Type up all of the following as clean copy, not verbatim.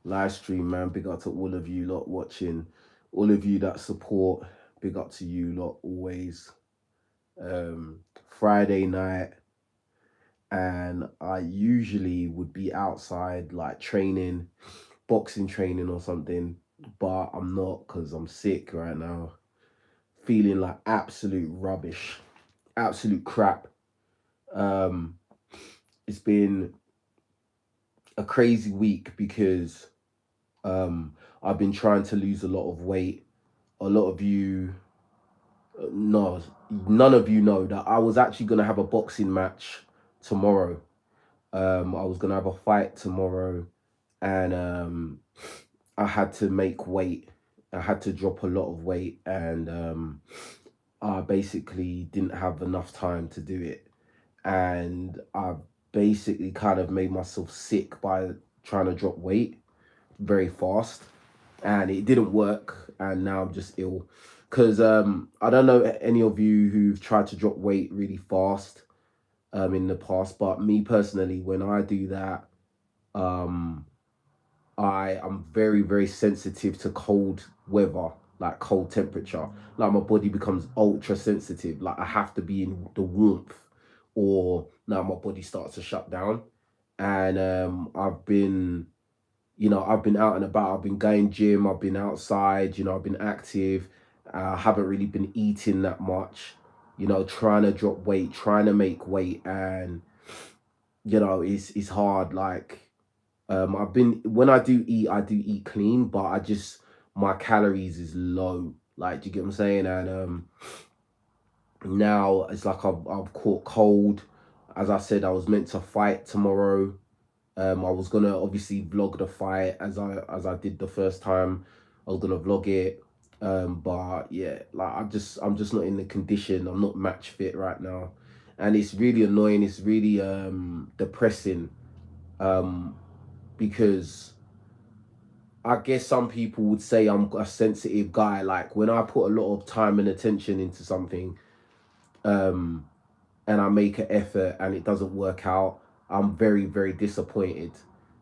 live stream, man. Big up to all of you lot watching, all of you that support. Big up to you lot always. Friday night, and I usually would be outside like training, boxing training or something, but I'm not because I'm sick right now, feeling like absolute rubbish, absolute crap. Um, it's been a crazy week because I've been trying to lose a lot of weight. A lot of you, no, none of you know that I was actually gonna have a boxing match tomorrow. I was gonna have a fight tomorrow, and I had to make weight. I had to drop a lot of weight, and I basically didn't have enough time to do it, and I basically kind of made myself sick by trying to drop weight very fast, and it didn't work, and now I'm just ill. Because I don't know any of you who've tried to drop weight really fast in the past, but me personally, when I do that, um, I am very, very sensitive to cold weather, like cold temperature. Like my body becomes ultra sensitive. Like I have to be in the warmth, or now my body starts to shut down. And I've been out and about. I've been going gym. I've been outside. I've been active. I haven't really been eating that much. Trying to drop weight, trying to make weight, and it's hard. Like I've been when I do eat clean, but I just my calories is low. Like, do you get what I'm saying? And now it's like I've caught cold. As I said, I was meant to fight tomorrow. I was gonna obviously vlog the fight as I did the first time. I was gonna vlog it. But yeah, like I'm just not in the condition. I'm not match fit right now. And it's really annoying, it's really depressing. Um because I guess some people would say I'm a sensitive guy. Like when I put a lot of time and attention into something, um, and I make an effort and it doesn't work out, I'm very, very disappointed. Do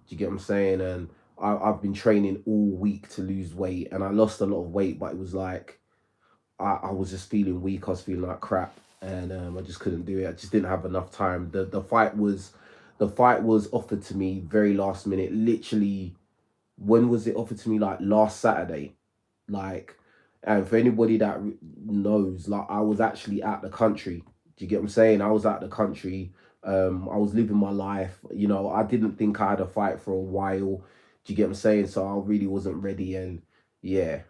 you get what I'm saying? And I've been training all week to lose weight, and I lost a lot of weight, but it was like I was just feeling weak. I was feeling like crap, and I just couldn't do it. I just didn't have enough time. The fight was offered to me very last minute. Literally, when was it offered to me? Like last Saturday. Like, and for anybody that knows, like I was actually at the country. Do you get what I'm saying? I was at the country. I was living my life. I didn't think I had a fight for a while. Do you get what I'm saying? So I really wasn't ready. And yeah,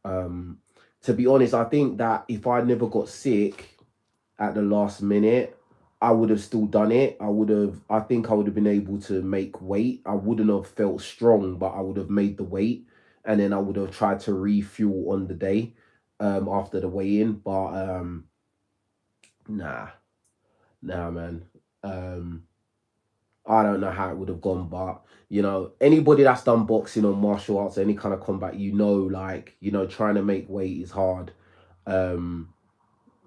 um, to be honest, I think that if I never got sick at the last minute, I would have still done it. I think I would have been able to make weight. I wouldn't have felt strong, but I would have made the weight. And then I would have tried to refuel on the day after the weigh in. But nah, nah, man. Um, I don't know how it would have gone, but anybody that's done boxing or martial arts, any kind of combat, like, trying to make weight is hard. Um,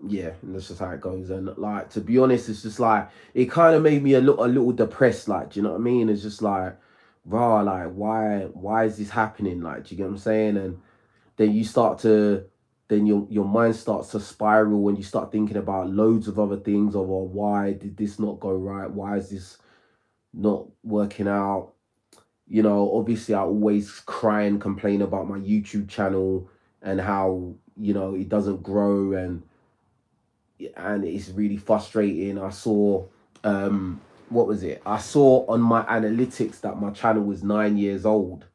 yeah, and that's just how it goes. And like, to be honest, it's just like it kind of made me a little depressed. Like, do you know what I mean? It's just like, rah, like why is this happening? Like, do you get what I'm saying? And then then your mind starts to spiral when you start thinking about loads of other things. Of, oh, why did this not go right? Why is this not working out? Obviously, I always cry and complain about my YouTube channel and how it doesn't grow, and it's really frustrating. I saw what was it? I saw on my analytics that my channel was 9 years old,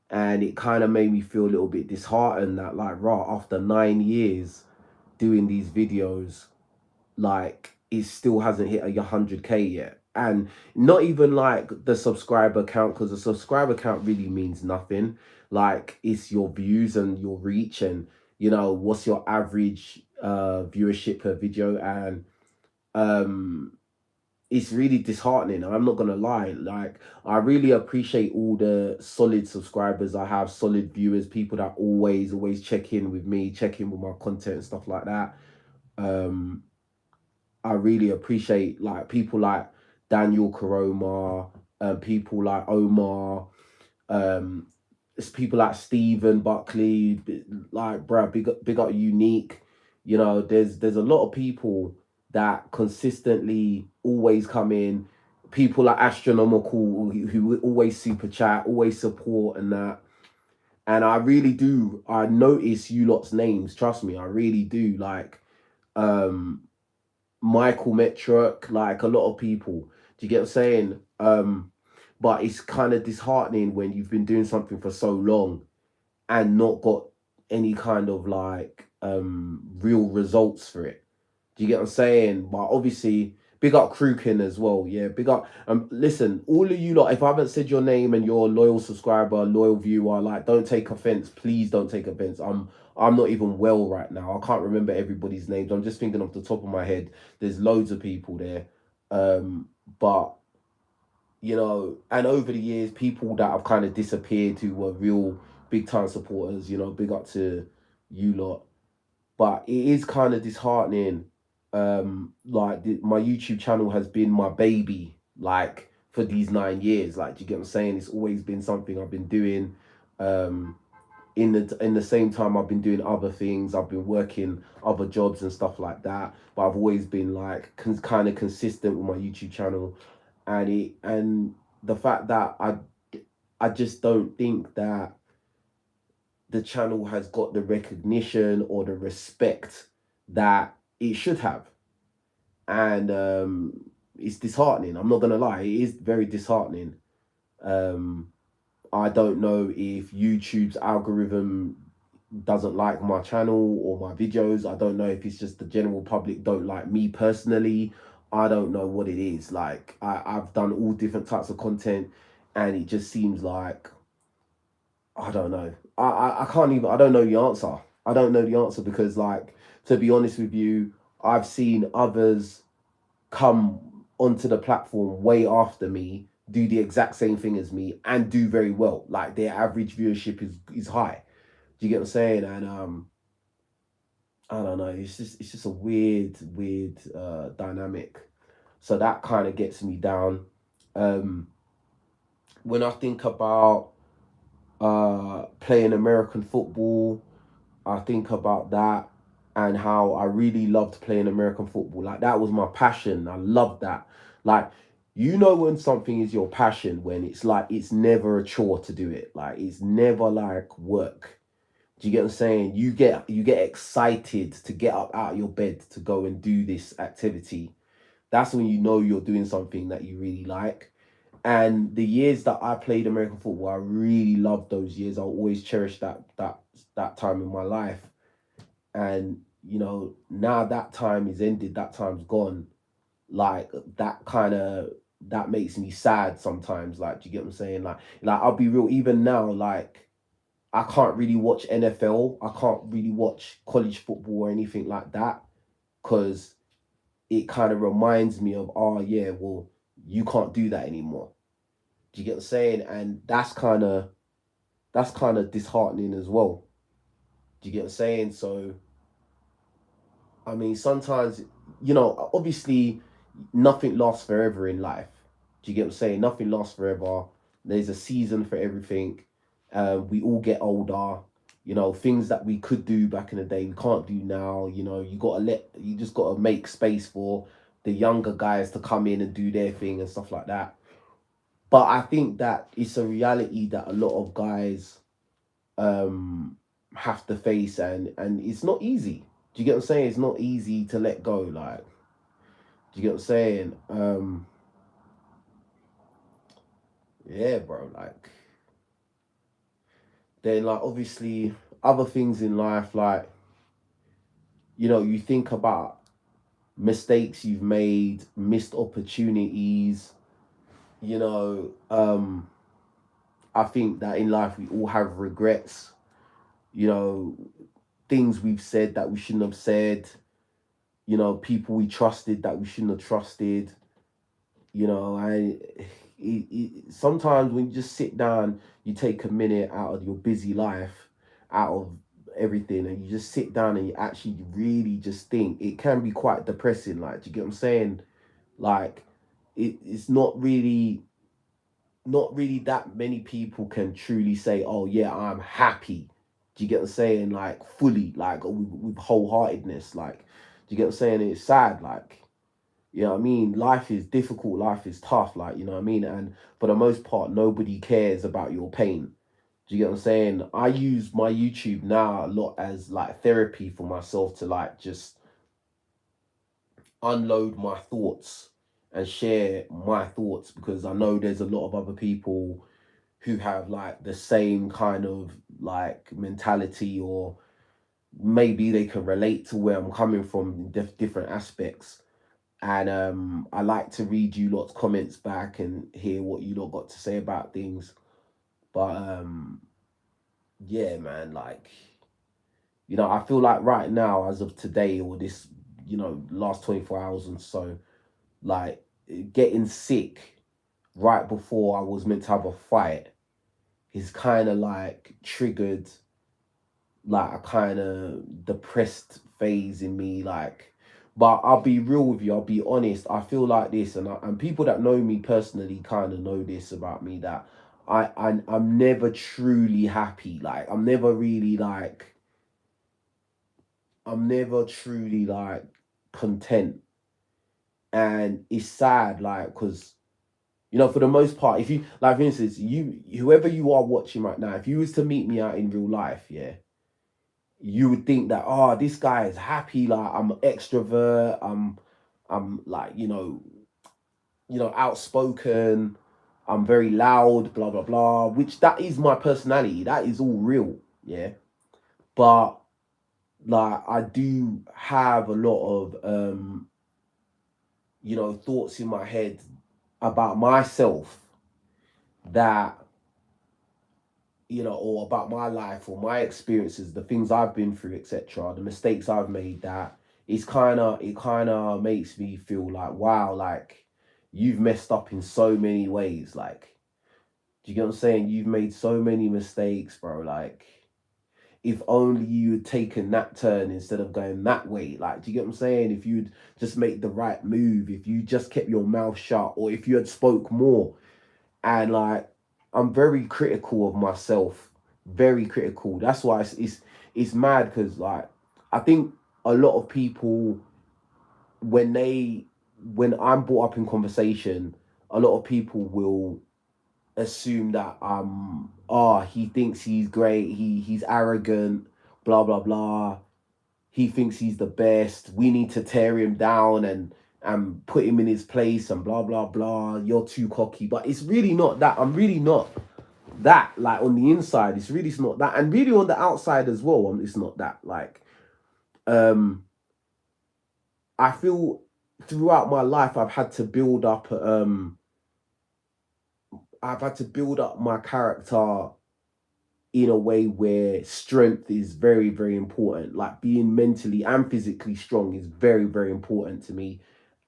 and it kind of made me feel a little bit disheartened that, like, right, after 9 years doing these videos, like it still hasn't hit 100K yet. And not even like the subscriber count, because the subscriber count really means nothing. Like, it's your views and your reach, and what's your average viewership per video. And um it's really disheartening. I'm not gonna lie. Like, I really appreciate all the solid subscribers I have, solid viewers, people that always check in with me, check in with my content and stuff like that. um I really appreciate, like, people like Daniel Karoma, people like Omar, Um, it's people like Stephen Buckley, like bruh, big up Unique. You know, there's a lot of people that consistently always come in. People like Astronomical who always super chat, always support and that. And I really do. I notice you lot's names. Trust me, I really do. Like um Michael Metric, like a lot of people. Do you get what I'm saying? But it's kind of disheartening when you've been doing something for so long and not got any kind of like real results for it. Do you get what I'm saying? But obviously, big up Kruken as well. Yeah, big up. Listen, all of you lot, if I haven't said your name and you're a loyal subscriber, loyal viewer, like, don't take offense. Please don't take offense. I'm not even well right now. I can't remember everybody's names. I'm just thinking off the top of my head. There's loads of people there. But you know, and over the years, people that have kind of disappeared who were real big time supporters, you know, big up to you lot. But it is kind of disheartening. Like my YouTube channel has been my baby, like for these 9 years. Like, do you get what I'm saying? It's always been something I've been doing. Um, in the same time, I've been doing other things. I've been working other jobs and stuff like that. But I've always been like kind of consistent with my YouTube channel, and the fact that I just don't think that the channel has got the recognition or the respect that it should have. And it's disheartening. I'm not gonna lie, it is very disheartening. um I don't know if YouTube's algorithm doesn't like my channel or my videos. I don't know if it's just the general public don't like me personally. I don't know what it is. Like I've done all different types of content, and it just seems like I don't know. I can't even. I don't know the answer. I don't know the answer because, like, to be honest with you, I've seen others come onto the platform way after me, do the exact same thing as me, and do very well. Like their average viewership is high. Do you get what I'm saying? And I don't know. It's just a weird dynamic. So that kind of gets me down. Um, when I think about playing American football, I think about that and how I really loved playing American football. Like that was my passion. I loved that. Like, you know when something is your passion, when it's like it's never a chore to do it. Like it's never like work. Do you get what I'm saying? You get excited to get up out of your bed to go and do this activity. That's when you know you're doing something that you really like. And the years that I played American football, I really loved those years. I'll always cherish that time in my life. And you know, now that time is ended, that time's gone. Like that makes me sad sometimes. Like, do you get what I'm saying? Like I'll be real, even now, like I can't really watch NFL. I can't really watch college football or anything like that because it kind of reminds me of, oh yeah, well, you can't do that anymore. Do you get what I'm saying? And that's kind of disheartening as well. Do you get what I'm saying? So I mean, sometimes, obviously, nothing lasts forever in life. Do you get what I'm saying? Nothing lasts forever. There's a season for everything. We all get older. Things that we could do back in the day, we can't do now. You just gotta make space for the younger guys to come in and do their thing and stuff like that. But I think that it's a reality that a lot of guys um have to face, and it's not easy. Do you get what I'm saying? It's not easy to let go. Like, do you get what I'm saying? Yeah, bro. Like, then, like, obviously, other things in life, like, you think about mistakes you've made, missed opportunities. You know, I think that in life we all have regrets. You know, things we've said that we shouldn't have said. People we trusted that we shouldn't have trusted. Sometimes when you just sit down, you take a minute out of your busy life, out of everything, and you just sit down and you actually really just think, it can be quite depressing. Like, do you get what I'm saying? Like, it's not really not really that many people can truly say, "Oh yeah, I'm happy." Do you get what I'm saying? Like fully, like with wholeheartedness. Like, do you get what I'm saying? It's sad. Like, you know what I mean? Life is difficult. Life is tough. Like, you know what I mean? And for the most part, nobody cares about your pain. Do you get what I'm saying? I use my YouTube now a lot as like therapy for myself to like just unload my thoughts and share my thoughts, because I know there's a lot of other people who have like the same kind of like mentality, or maybe they can relate to where I'm coming from in different aspects. And I like to read you lot's comments back and hear what you lot got to say about things. But yeah, man, like, you know, I feel like right now, as of today, or this, you know, last 24 hours and so, like, getting sick right before I was meant to have a fight is kind of like triggered like a kind of depressed phase in me. Like, but I'll be real with you, I'll be honest, I feel like this, and people that know me personally kind of know this about me, that I'm never truly happy. Like, I'm never truly like content. And it's sad, like, because, you know, for the most part, if you, like, for instance, you, whoever you are watching right now, if you was to meet me out in real life, yeah, you would think that, oh, this guy is happy, like I'm an extrovert, I'm like, outspoken, I'm very loud, blah blah blah, which that is my personality, that is all real, yeah. But like, I do have a lot of thoughts in my head about myself, that, or about my life or my experiences, the things I've been through, etc., the mistakes I've made, that it kind of makes me feel like, wow, like, you've messed up in so many ways. Like, do you get what I'm saying? You've made so many mistakes, bro. Like, if only you had taken that turn instead of going that way. Like, do you get what I'm saying? If you'd just make the right move, if you just kept your mouth shut, or if you had spoke more. And like, I'm very critical of myself, very critical. That's why it's mad, because like, I think a lot of people, when I'm brought up in conversation, a lot of people will assume that he thinks he's great, he's arrogant, blah blah blah, he thinks he's the best, we need to tear him down and put him in his place, and blah blah blah, you're too cocky. But it's really not that. I'm really not that. Like, on the inside, it's really not that, and really on the outside as well, it's not that. Like, um I feel throughout my life, I've had to build up my character in a way where strength is very, very important. Like, being mentally and physically strong is very, very important to me,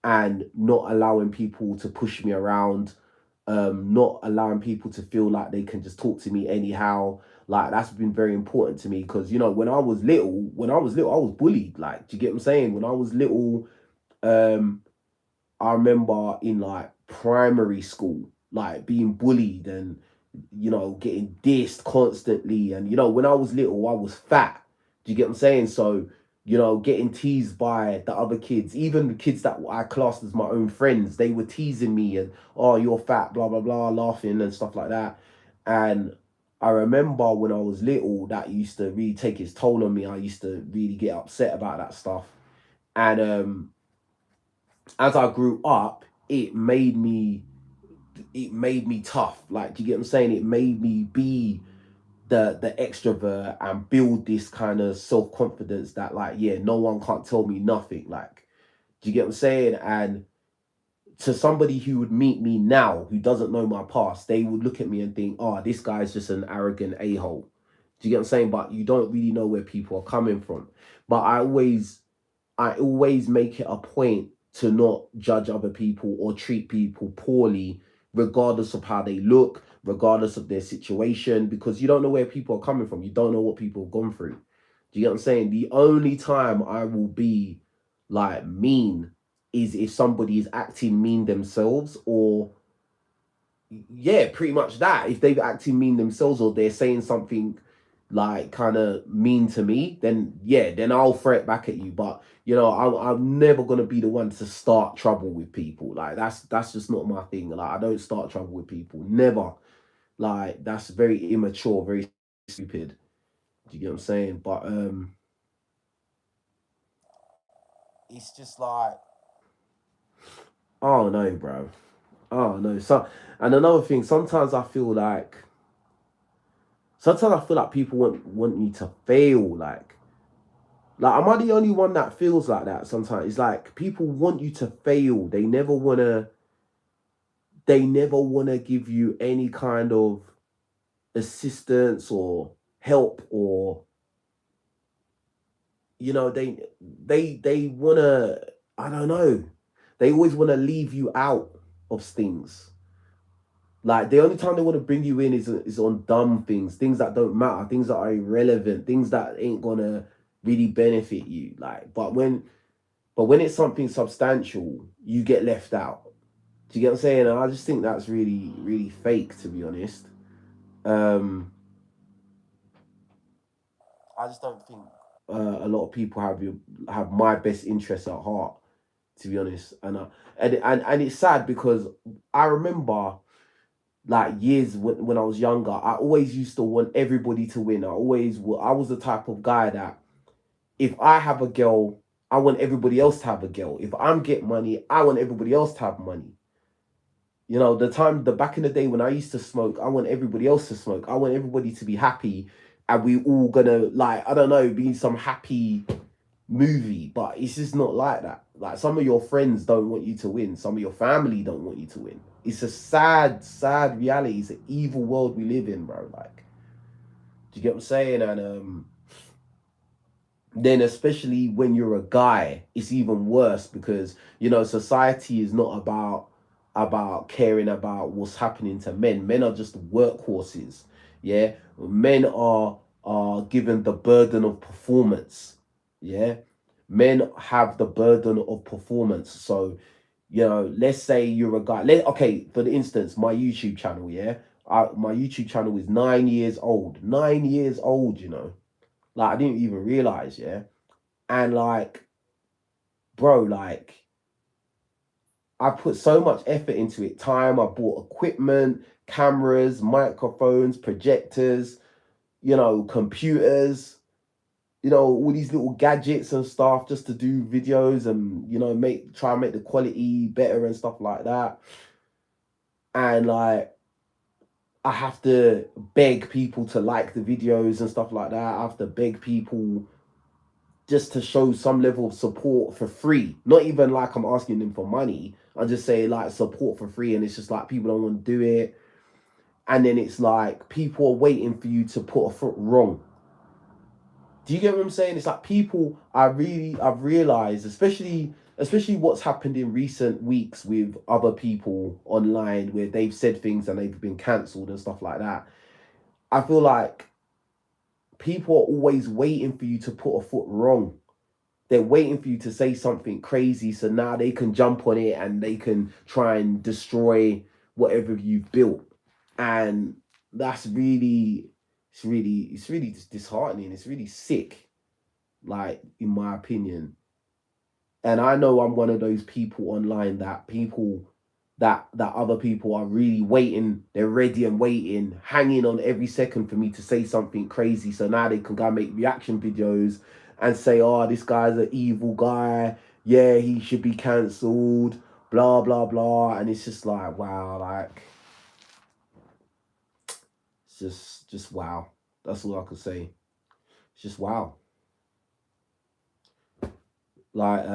and not allowing people to push me around, not allowing people to feel like they can just talk to me anyhow. Like, that's been very important to me, because, when I was little, I was bullied. Like, do you get what I'm saying? When I was little, um, I remember in like primary school, like being bullied and, getting dissed constantly. And, when I was little, I was fat. Do you get what I'm saying? So, getting teased by the other kids, even the kids that I classed as my own friends, they were teasing me and, oh, you're fat, blah, blah, blah, laughing and stuff like that. And I remember when I was little, that used to really take its toll on me. I used to really get upset about that stuff. And as I grew up, it made me it made me tough. Like, do you get what I'm saying? It made me be the extrovert and build this kind of self confidence that, like, yeah, no one can't tell me nothing. Like, do you get what I'm saying? And to somebody who would meet me now, who doesn't know my past, they would look at me and think, oh, this guy's just an arrogant a-hole. Do you get what I'm saying? But you don't really know where people are coming from. But I always make it a point to not judge other people or treat people poorly, regardless of how they look, regardless of their situation, because you don't know where people are coming from. You don't know what people have gone through. Do you get what I'm saying? The only time I will be like mean is if somebody is acting mean themselves, or yeah, pretty much that. If they've acting mean themselves or they're saying something like kind of mean to me, then yeah, then I'll throw it back at you. But you know, I'm never gonna be the one to start trouble with people. Like that's just not my thing. Like I don't start trouble with people. Never. Like that's very immature, very stupid. Do you get what I'm saying? But it's just like, oh no, bro. Oh no. So and another thing, sometimes I feel like people want you to fail. Like am I the only one that feels like that sometimes? It's like people want you to fail. They never wanna give you any kind of assistance or help, or they wanna, I don't know. They always wanna leave you out of things. Like the only time they want to bring you in is on dumb things, things that don't matter, things that are irrelevant, things that ain't gonna really benefit you. Like, but when it's something substantial, you get left out. Do you get what I'm saying? And I just think that's really, really fake, to be honest. Um, I just don't think a lot of people have my best interests at heart, to be honest. And it's sad because I remember like years when I was younger, I always used to want everybody to win. I was the type of guy that if I have a girl, I want everybody else to have a girl. If I'm get money, I want everybody else to have money. The back in the day when I used to smoke, I want everybody else to smoke. I want everybody to be happy, and we all gonna, like, I don't know, be some happy movie. But it's just not like that. Like some of your friends don't want you to win. Some of your family don't want you to win. It's a sad, sad reality. It's an evil world we live in, bro. Like, do you get what I'm saying? And then especially when you're a guy, it's even worse because society is not about caring about what's happening to men. Men are just workhorses. Yeah, men are given the burden of performance. Yeah, men have the burden of performance. So let's say you're a guy. Okay, for the instance, my YouTube channel. Yeah, my YouTube channel is 9 years old. 9 years old. Like I didn't even realize. Yeah, and like, bro, like I put so much effort into it. Time. I bought equipment, cameras, microphones, projectors. Computers. All these little gadgets and stuff just to do videos and try and make the quality better and stuff like that. And like I have to beg people to like the videos and stuff like that. I have to beg people just to show some level of support for free. Not even like I'm asking them for money. I just say like support for free, and it's just like people don't want to do it. And then it's like people are waiting for you to put a foot wrong. Do you get what I'm saying? It's like people I've realized, especially what's happened in recent weeks with other people online where they've said things and they've been cancelled and stuff like that. I feel like people are always waiting for you to put a foot wrong. They're waiting for you to say something crazy so now they can jump on it and they can try and destroy whatever you've built. And that's it's really disheartening. It's really sick, like in my opinion. And I know I'm one of those people online that other people are really waiting. They're ready and waiting, hanging on every second for me to say something crazy. So now they can go and make reaction videos and say, "Oh, this guy's an evil guy. Yeah, he should be cancelled." Blah blah blah. And it's just like, wow, like it's just wow. That's all I could say. It's just wow. Like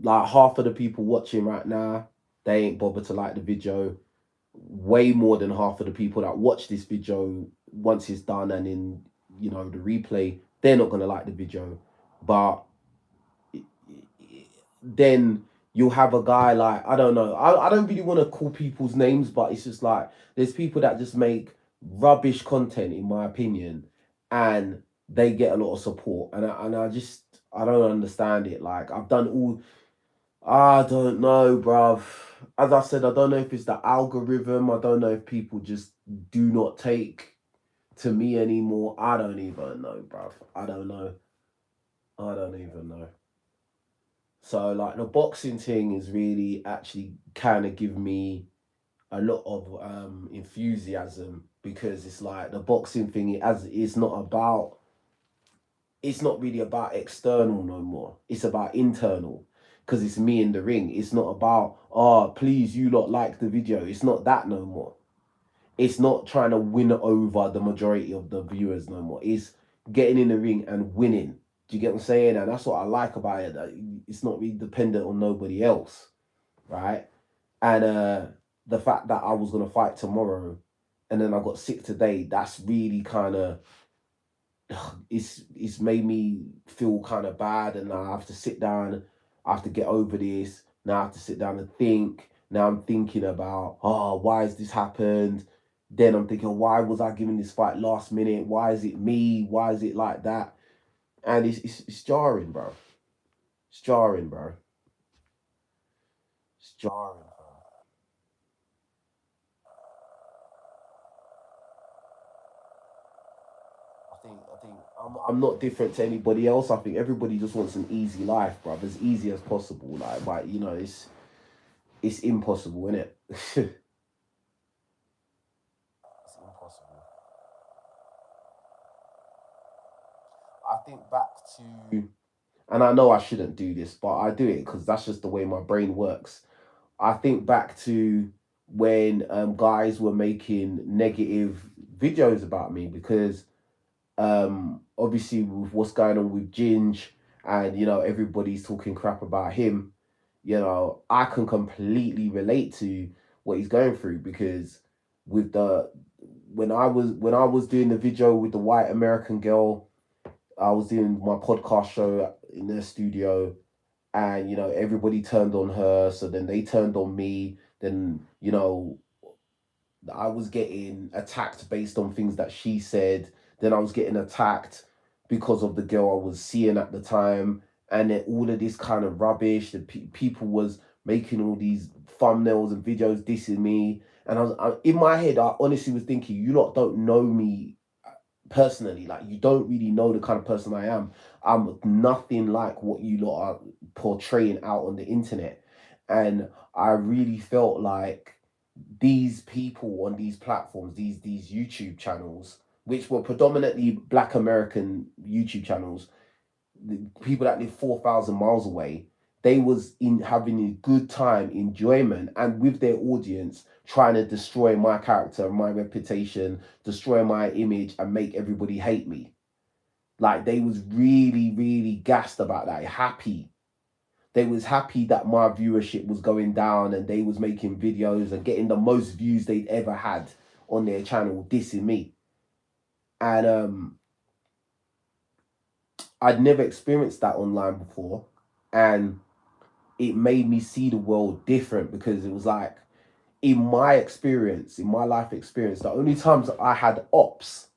like half of the people watching right now, they ain't bothered to like the video. Way more than half of the people that watch this video once it's done and in the replay, they're not gonna like the video. But then you'll have a guy like, I don't know, I don't really want to call people's names, but it's just like there's people that just make rubbish content in my opinion, and they get a lot of support, and I don't understand it. Like I've done all I don't know, bruv. As I said, I don't know if it's the algorithm. I don't know if people just do not take to me anymore. I don't even know, bruv. I don't know. I don't even know. So like the boxing thing is really actually kind of give me a lot of enthusiasm, because it's like the boxing thing, as it's not about, it's not really about external no more. It's about internal, because it's me in the ring. It's not about, oh, please, you lot like the video. It's not that no more. It's not trying to win over the majority of the viewers no more. It's getting in the ring and winning. Do you get what I'm saying? And that's what I like about it. That it's not really dependent on nobody else, right? And the fact that I was gonna fight tomorrow, and then I got sick today. That's really kind of, it's made me feel kind of bad, and I have to sit down. I have to get over this. Now I have to sit down and think. Now I'm thinking about, oh, why has this happened? Then I'm thinking, why was I given this fight last minute? Why is it me? Why is it like that? And it's jarring, bro. It's jarring, bro. It's jarring. I think I'm not different to anybody else. I think everybody just wants an easy life, bro, as easy as possible. Like, but it's impossible, isn't it? It's impossible. I think back to, and I know I shouldn't do this, but I do it because that's just the way my brain works. I think back to when guys were making negative videos about me, because obviously with what's going on with Ginge, and everybody's talking crap about him. I can completely relate to what he's going through, because with the when I was doing the video with the white American girl, I was doing my podcast show in their studio, and everybody turned on her, so then they turned on me. Then I was getting attacked based on things that she said. Then I was getting attacked because of the girl I was seeing at the time, and then all of this kind of rubbish. The people was making all these thumbnails and videos dissing me, and in my head, I honestly was thinking, you lot don't know me personally. Like, you don't really know the kind of person I am. I'm nothing like what you lot are portraying out on the internet, and I really felt like these people on these platforms, these YouTube channels, which were predominantly Black American YouTube channels, the people that live 4,000 miles away, they was in having a good time, enjoyment, and with their audience, trying to destroy my character, my reputation, destroy my image, and make everybody hate me. Like, they was really, really gassed about that, happy. They was happy that my viewership was going down, and they was making videos and getting the most views they'd ever had on their channel dissing me. And I'd never experienced that online before, and it made me see the world different, because it was like, in my experience, in my life experience, the only times that I had ops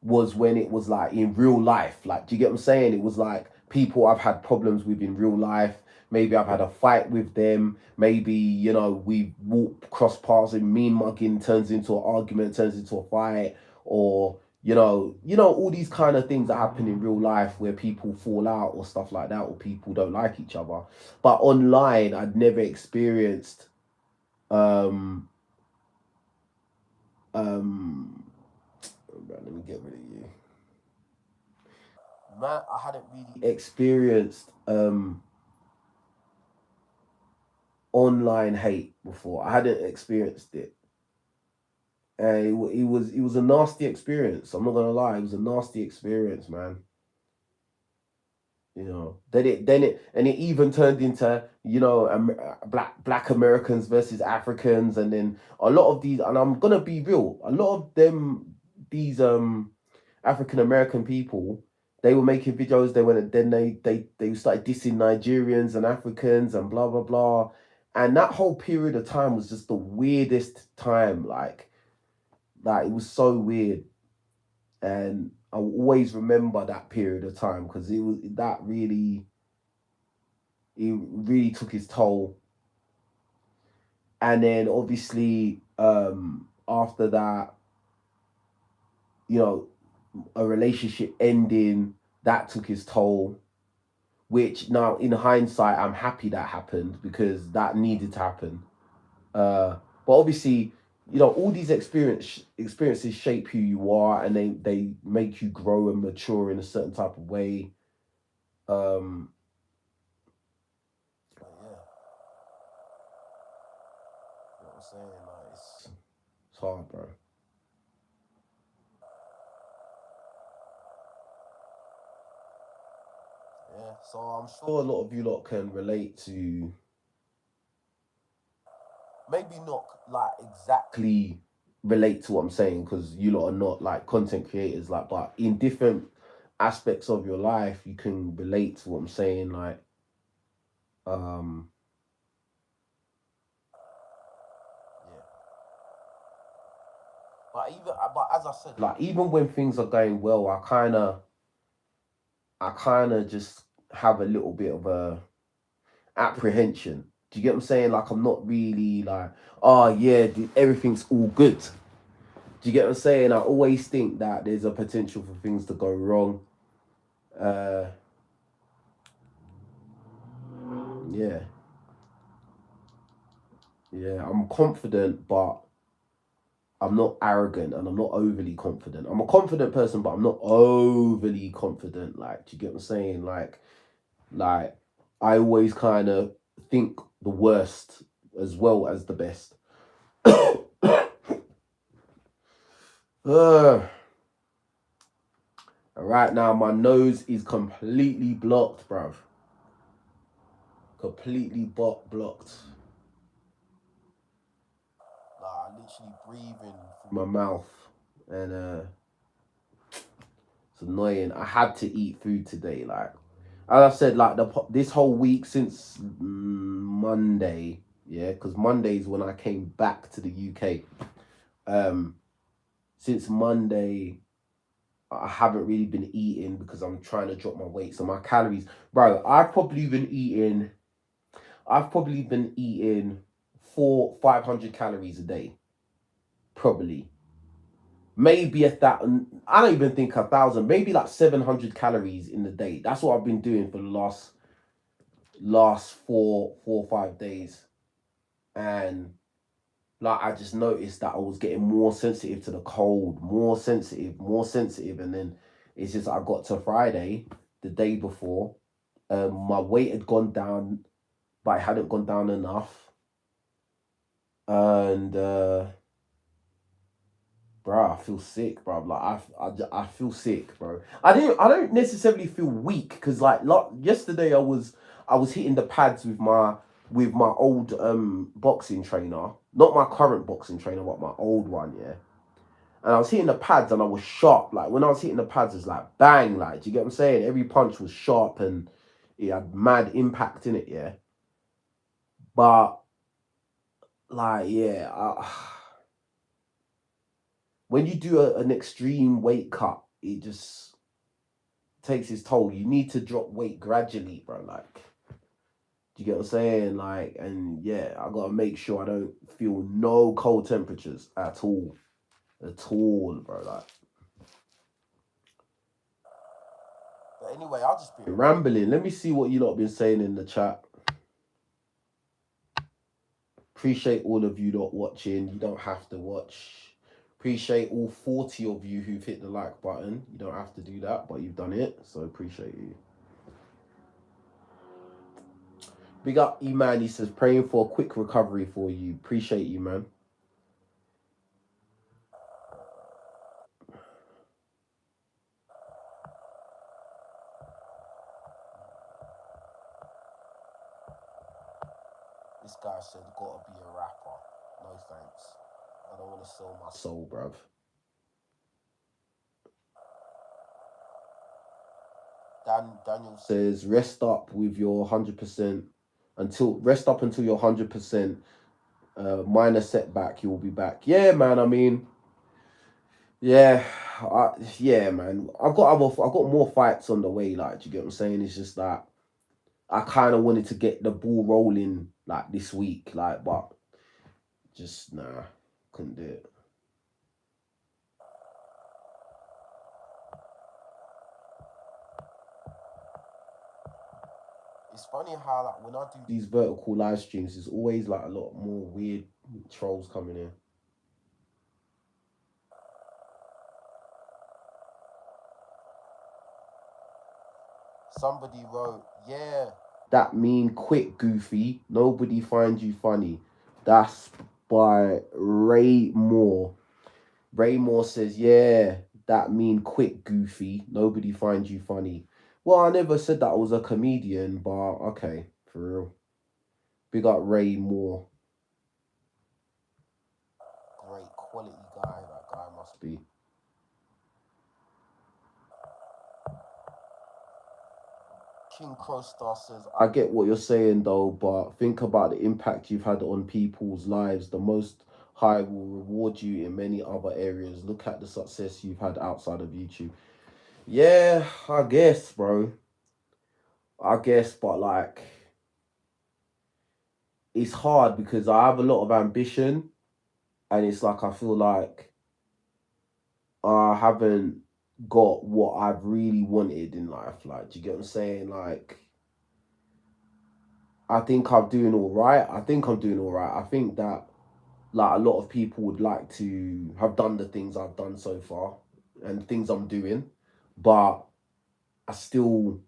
was when it was like in real life. Like, do you get what I'm saying? It was like people I've had problems with in real life. Maybe I've had a fight with them. Maybe, we walk cross paths and mean mugging turns into an argument, turns into a fight, or all these kind of things that happen in real life where people fall out or stuff like that, or people don't like each other. But online, I'd never experienced um um let me get rid of you. Man, I hadn't really experienced online hate before. I hadn't experienced it, and it was a nasty experience. I'm not gonna lie, it was a nasty experience, man. Then it even turned into black Americans versus Africans, and then a lot of these, and I'm gonna be real, a lot of them, these African American people, they were making videos. They went, and then they started dissing Nigerians and Africans and blah blah blah, and that whole period of time was just the weirdest time. Like it was so weird, and I will always remember that period of time, because it was that really. it really took its toll. And then obviously, after that, you know, a relationship ending, that took its toll. Which now, in hindsight, I'm happy that happened because that needed to happen. But obviously, all these experiences shape who you are, and they make you grow and mature in a certain type of way. Um, yeah, you know what I'm saying? Like it's hard, bro. Yeah, so I'm sure a lot of you lot can relate to, maybe not like exactly relate to what I'm saying because you lot are not like content creators, like, but in different aspects of your life, you can relate to what I'm saying. Like, um, yeah. But as I said, like, even when things are going well, I kind of just have a little bit of a apprehension. Do you get what I'm saying? Like, I'm not really like, oh yeah, everything's all good. Do you get what I'm saying? I always think that there's a potential for things to go wrong. Uh, yeah, yeah. I'm confident, but I'm not arrogant, and I'm not overly confident. I'm a confident person, but I'm not overly confident. Like, do you get what I'm saying? Like I always kind of think the worst as well as the best. uh, right now, my nose is completely blocked, bruv. Completely blocked. Like, I literally breathing through my mouth, and it's annoying. I had to eat food today. Like, as I said, like this whole week since Monday, yeah, because Monday's when I came back to the UK. Um, since Monday, I haven't really been eating because I'm trying to drop my weight. So my calories, bro, I've probably been eating 500 calories a day, probably. Maybe a thousand. I don't even think 1,000. Maybe like 700 calories in the day. That's what I've been doing for the last 4 or 5 days, and like I just noticed that I was getting more sensitive to the cold, more sensitive, and then it's just I got to Friday, the day before, my weight had gone down, but it hadn't gone down enough, and bro, I feel sick, bro. Like I feel sick, bro. I don't necessarily feel weak because like yesterday I was hitting the pads with my old boxing trainer, not my current boxing trainer, but my old one, yeah. And I was hitting the pads and I was sharp. Like when I was hitting the pads, it's like bang, like do you get what I'm saying? Every punch was sharp and it had mad impact in it, yeah. But like yeah, when you do an extreme weight cut, it just takes its toll. You need to drop weight gradually, bro. Like, do you get what I'm saying? Like, and yeah, I gotta make sure I don't feel no cold temperatures at all, bro. Like, but anyway, I'll just be rambling. Let me see what you lot been saying in the chat. Appreciate all of you lot watching. You don't have to watch. Appreciate all 40 of you who've hit the like button. You don't have to do that, but you've done it. So appreciate you. Big up E-Man. He says, praying for a quick recovery for you. Appreciate you, man. This guy said, gotta be a rapper. No thanks. I don't want to sell my soul, bruv. Daniel says, rest up with your 100% until you're 100%. Minor setback, you will be back. Yeah, man. I mean, yeah, yeah, man. I've got more fights on the way. Like, do you get what I'm saying? It's just that I kind of wanted to get the ball rolling like this week, like, but just nah, couldn't do it. It's funny how like when I do these vertical live streams, there's always like a lot more weird trolls coming in. Somebody wrote, yeah, that mean quit, Goofy. Nobody finds you funny. That's by Ray Moore. Ray Moore says, yeah, that mean quit, Goofy. Nobody finds you funny. Well, I never said that I was a comedian, but okay, for real. Big up Ray Moore. Great quality guy, that guy must be. King Crowstar says, I get what you're saying though, but think about the impact you've had on people's lives. The Most High will reward you in many other areas. Look at the success you've had outside of YouTube. Yeah, I guess, bro. I guess, but like, it's hard because I have a lot of ambition, and it's like I feel like I haven't got what I've really wanted in life. Like, do you get what I'm saying? Like, I think I'm doing all right. I think I'm doing all right. I think that like a lot of people would like to have done the things I've done so far and things I'm doing, but I still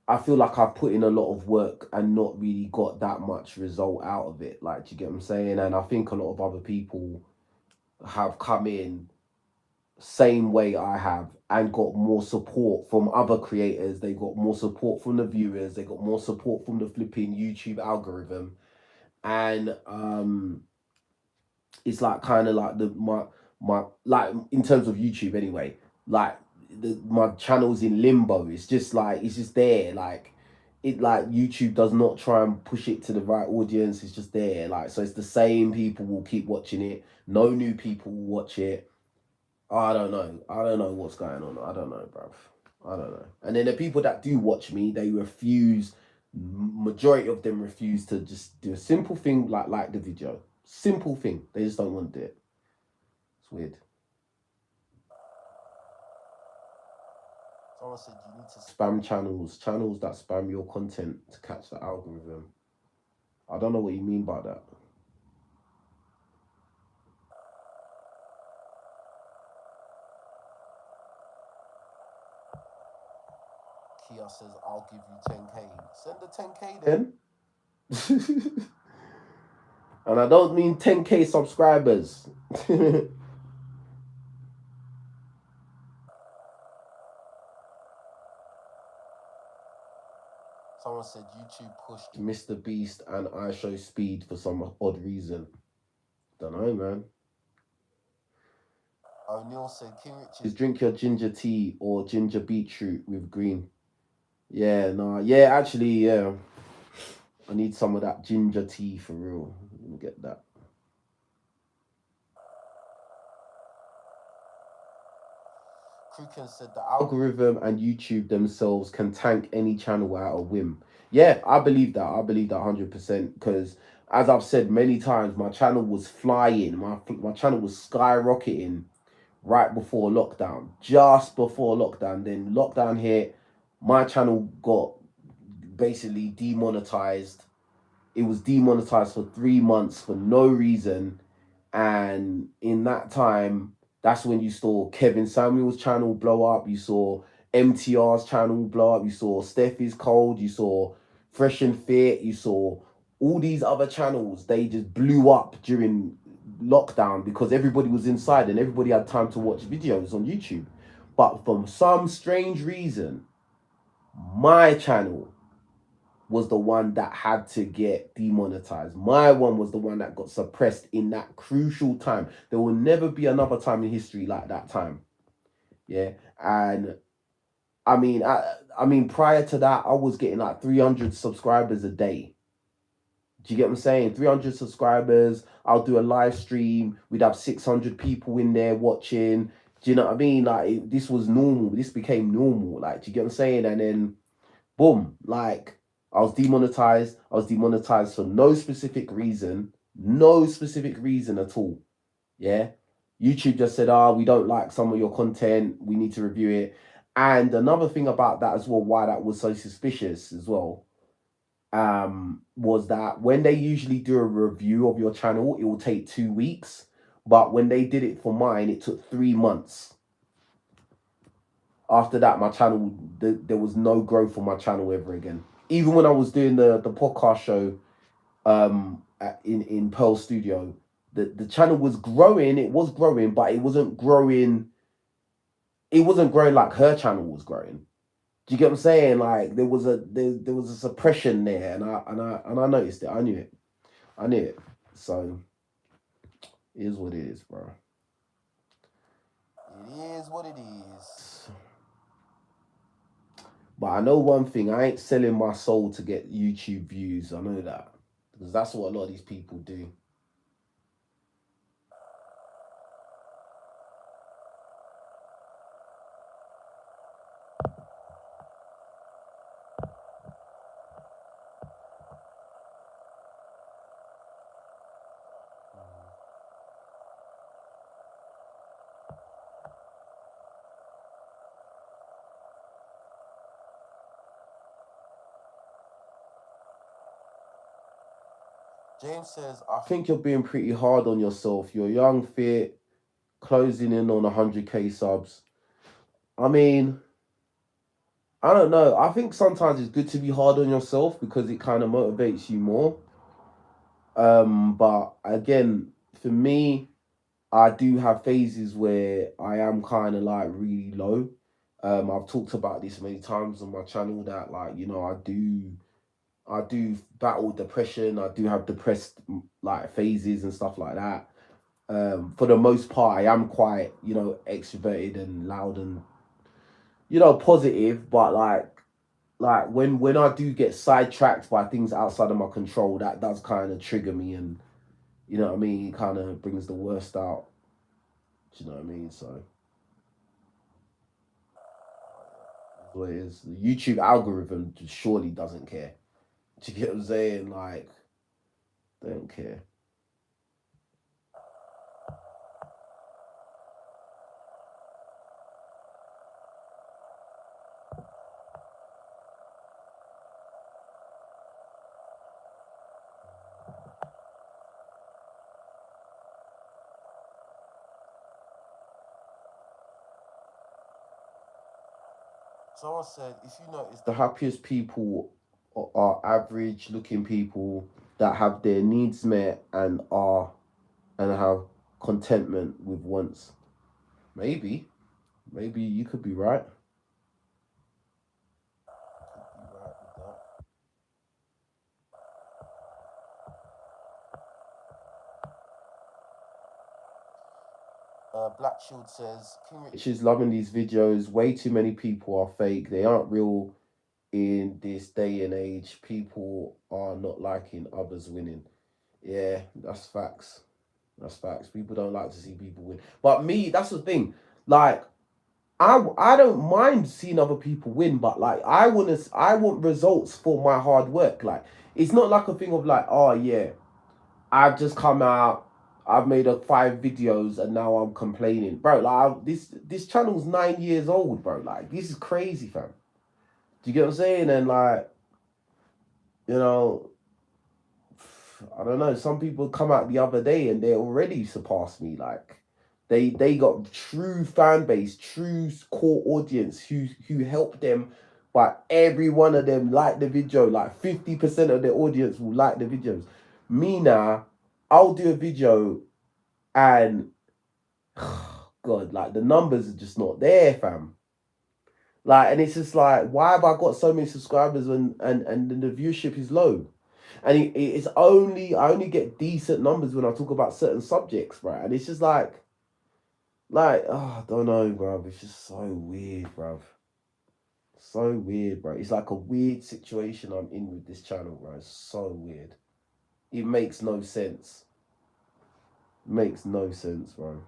I feel like I've put in a lot of work and not really got that much result out of it. Like, do you get what I'm saying? And I think a lot of other people have come in same way I have and got more support from other creators. They got more support from the viewers. They got more support from the flipping YouTube algorithm. And it's like kind of like the my like in terms of YouTube anyway, like my channel's in limbo. It's just like it's just there, like it like YouTube does not try and push it to the right audience. It's just there, like so it's the same people will keep watching it. No new people will watch it. I don't know. I don't know what's going on. I don't know, bruv. I don't know. And then the people that do watch me, they refuse. Majority of them refuse to just do a simple thing like the video. Simple thing. They just don't want to do it. It's weird. Someone said you need to spam channels that spam your content to catch the algorithm. I don't know what you mean by that. Kia says, I'll give you 10k. Send the 10k then. And I don't mean 10k subscribers. Someone said YouTube pushed Mr. Beast and I Show Speed for some odd reason. Don't know, man. O'Neill said King Richard, drink your ginger tea or ginger beetroot with green. Yeah, no, yeah, actually, yeah. I need some of that ginger tea for real. Let me get that. Kruken said the algorithm and YouTube themselves can tank any channel out of whim. Yeah, I believe that. I believe that 100% because as I've said many times, my channel was flying. My channel was skyrocketing right before lockdown. Just before lockdown. Then lockdown hit. My channel got basically demonetized. It was demonetized for 3 months for no reason. And in that time, that's when you saw Kevin Samuel's channel blow up. You saw MTR's channel blow up. You saw Steffi's Cold. You saw Fresh and Fit. You saw all these other channels. They just blew up during lockdown because everybody was inside and everybody had time to watch videos on YouTube. But for some strange reason, my channel was the one that had to get demonetized. My one was the one that got suppressed in that crucial time. There will never be another time in history like that time. Yeah. And I mean, prior to that, I was getting like 300 subscribers a day. Do you get what I'm saying? 300 subscribers. I'll do a live stream. We'd have 600 people in there watching. Do you know what I mean? Like, this was normal. This became normal. Like, do you get what I'm saying? And then Boom. Like, I was demonetized. I was demonetized for no specific reason. No specific reason at all. Yeah. YouTube just said, we don't like some of your content. We need to review it. And another thing about that as well, why that was so suspicious as well, was that when they usually do a review of your channel, it will take 2 weeks. But when they did it for mine, it took 3 months. After that, my channel, there was no growth on my channel ever again. Even when I was doing the podcast show in Pearl Studio, the channel was growing. It was growing, but it wasn't growing. It wasn't growing like her channel was growing. Do you get what I'm saying? Like there was a suppression there, and I noticed it. I knew it. I knew it. So it is what it is, bro. It is what it is. But I know one thing: I ain't selling my soul to get YouTube views. I know that because that's what a lot of these people do. James says, I think you're being pretty hard on yourself. You're young, fit, closing in on 100k subs. I mean, I don't know. I think sometimes it's good to be hard on yourself because it kind of motivates you more. But again, for me, I do have phases where I am kind of like really low. I've talked about this many times on my channel that like, I do battle depression. I do have depressed like phases and stuff like that. For the most part, I am quite, extroverted and loud and, positive, but like when I do get sidetracked by things outside of my control, that does kind of trigger me, and you know what I mean, it kind of brings the worst out. Do you know what I mean? So what it is, the YouTube algorithm just surely doesn't care. Do you get what I'm saying? Like, they don't care. Someone said, if you notice, the happiest people are average looking people that have their needs met and have contentment with wants. Maybe, maybe you could be right. Could be right with that. Black Shield says, King Rich is loving these videos. Way too many people are fake. They aren't real in this day and age. People are not liking others winning. Yeah, that's facts. That's facts. People don't like to see people win. But me, that's the thing. Like, I don't mind seeing other people win, but like I want results for my hard work. Like, it's not like a thing of like, oh yeah, I've just come out, I've made 5 videos and now I'm complaining, bro. Like this channel's 9 years old, bro. Like this is crazy, fam. Do you get what I'm saying? And like, you know, I don't know. Some people come out the other day and they already surpassed me. Like they got true fan base, true core audience who helped them. But every one of them like the video. Like 50% of the audience will like the videos. Me now, I'll do a video and God, like the numbers are just not there, fam. Like, and it's just like, why have I got so many subscribers and the viewership is low? And it's I only get decent numbers when I talk about certain subjects, right? And it's just oh, I don't know, bro. It's just so weird, bro. So weird, bro. It's like a weird situation I'm in with this channel, bro. It's so weird. It makes no sense. Makes no sense, bro.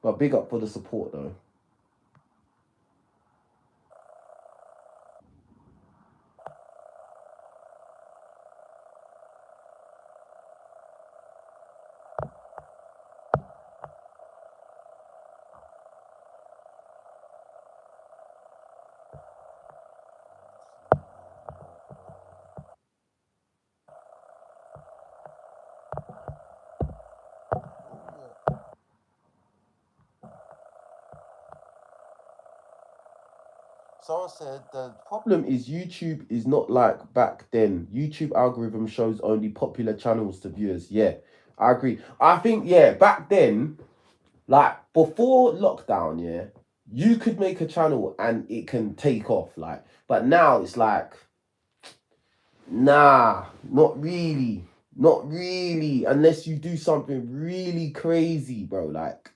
But big up for the support, though. Someone said the problem is YouTube is not like back then. YouTube algorithm shows only popular channels to viewers. Yeah, I agree. I think, yeah, back then, like before lockdown, yeah, you could make a channel and it can take off. Like, but now it's like, nah, not really. Not really. Unless you do something really crazy, bro. Like,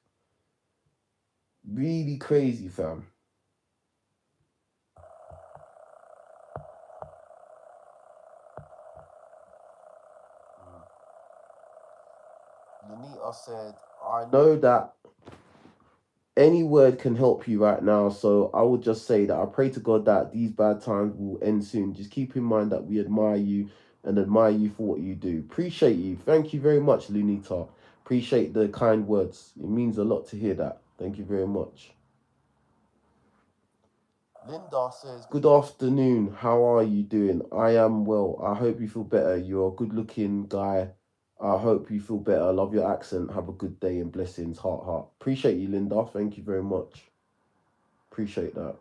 really crazy, fam. Lanita said, I know that any word can help you right now. So I would just say that I pray to God that these bad times will end soon. Just keep in mind that we admire you and admire you for what you do. Appreciate you. Thank you very much, Lunita. Appreciate the kind words. It means a lot to hear that. Thank you very much. Linda says, good afternoon. How are you doing? I am well. I hope you feel better. You're a good looking guy. I hope you feel better. Love your accent. Have a good day and blessings. Heart, heart. Appreciate you, Linda. Thank you very much. Appreciate that.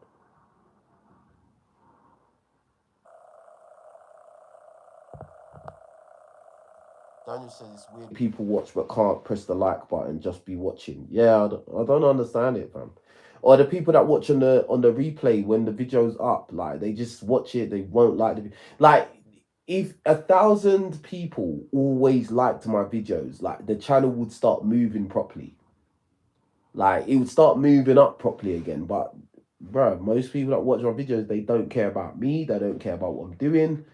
Daniel says it's weird people watch but can't press the like button, just be watching. Yeah, I don't understand it, fam. Or the people that watch on the replay when the video's up, like they just watch it, they won't like the like. If 1,000 people always liked my videos, like the channel would start moving properly. Like it would start moving up properly again. But bro, most people that watch my videos, they don't care about me. They don't care about what I'm doing.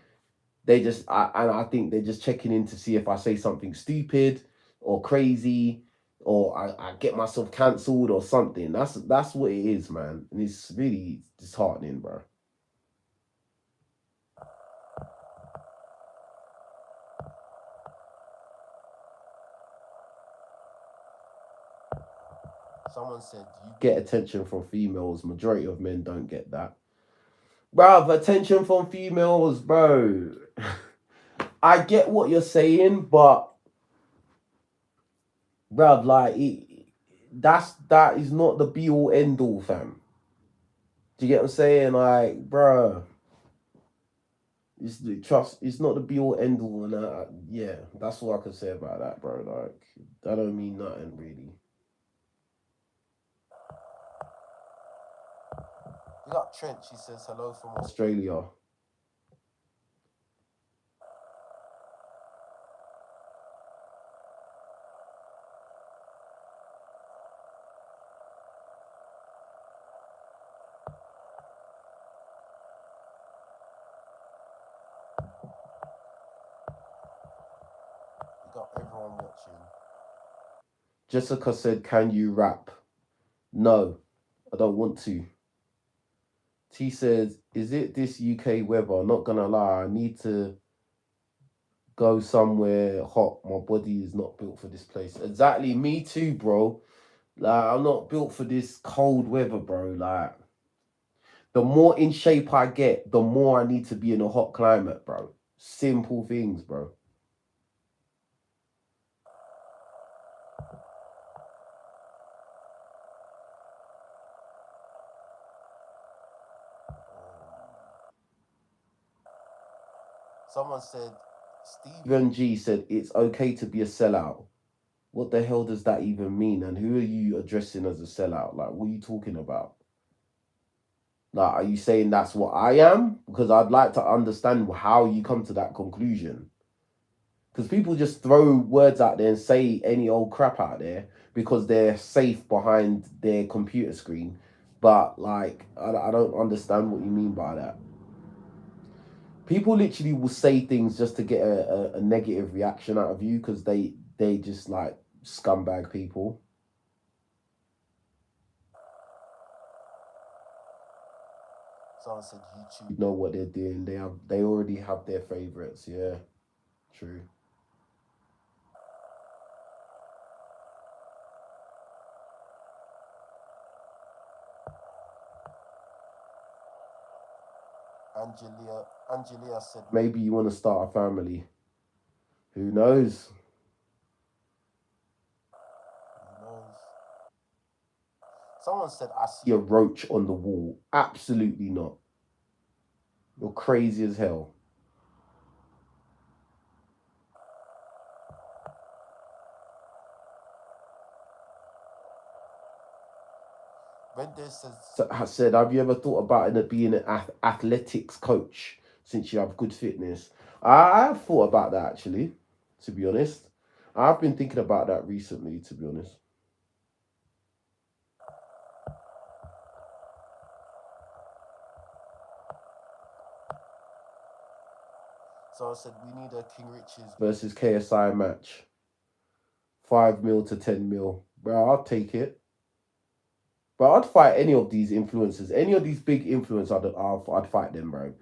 They just, and I think they're just checking in to see if I say something stupid or crazy, or I get myself cancelled or something. That's what it is, man. And it's really disheartening, bro. Someone said you get attention from females. Majority of men don't get that. Bruv, attention from females, bro. I get what you're saying, but bruv, like that is not the be all end all, fam. Do you get what I'm saying? Like, bruh, it's the trust. It's not the be all end all, and yeah, that's all I can say about that, bro. Like, that don't mean nothing really. We got Trent. She says hello from Australia. We got everyone watching. Jessica said, "Can you rap?" No, I don't want to. T says, "Is it this UK weather? Not gonna lie, I need to go somewhere hot. My body is not built for this place." Exactly, me too, bro. Like, I'm not built for this cold weather, bro. Like, the more in shape I get, the more I need to be in a hot climate, bro. Simple things, bro. Someone said, Stephen G said, it's okay to be a sellout. What the hell does that even mean? And who are you addressing as a sellout? Like, what are you talking about? Like, are you saying that's what I am? Because I'd like to understand how you come to that conclusion. Because people just throw words out there and say any old crap out there because they're safe behind their computer screen. But, like, I don't understand what you mean by that. People literally will say things just to get a negative reaction out of you because they just, like, scumbag people. Someone said YouTube know what they're doing. They already have their favorites. Yeah, true. Angelia said maybe you want to start a family. Who knows? Who knows? Someone said, I see a roach on the wall. Absolutely not. You're crazy as hell. So I said, have you ever thought about being an athletics coach since you have good fitness? I've thought about that actually, to be honest. I've been thinking about that recently, to be honest. So I said, we need a King Richards versus KSI match. 5 mil to 10 mil. Bro, I'll take it. But I'd fight any of these influencers, any of these big influencers. I'd fight them, bro.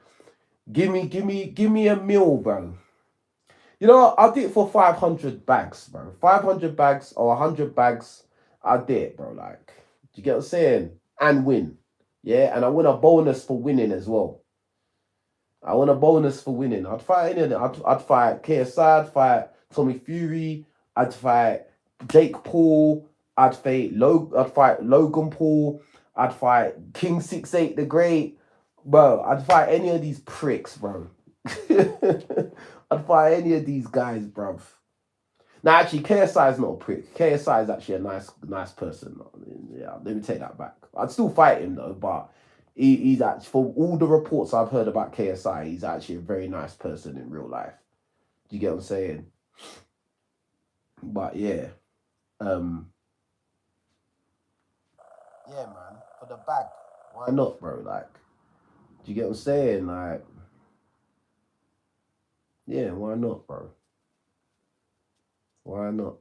Give me a meal, bro. You know what? I'll do it for 500 bags, bro. 500 bags or 100 bags. I'll do it, bro. Like, do you get what I'm saying? And win. Yeah, and I win a bonus for winning as well. I want a bonus for winning. I'd fight any of them. I'd fight KSI, I'd fight Tommy Fury, I'd fight Jake Paul, I'd fight Logan Paul, I'd fight King 68 the Great. Bro, I'd fight any of these pricks, bro. I'd fight any of these guys, bruv. Now, actually, KSI is not a prick. KSI is actually a nice person. Yeah, let me take that back. I'd still fight him though, but he's actually, for all the reports I've heard about KSI, he's actually a very nice person in real life. Do you get what I'm saying? But yeah, yeah, man, for the bag, why not, bro? Like, do you get what I'm saying? Like, yeah, why not, bro? Why not?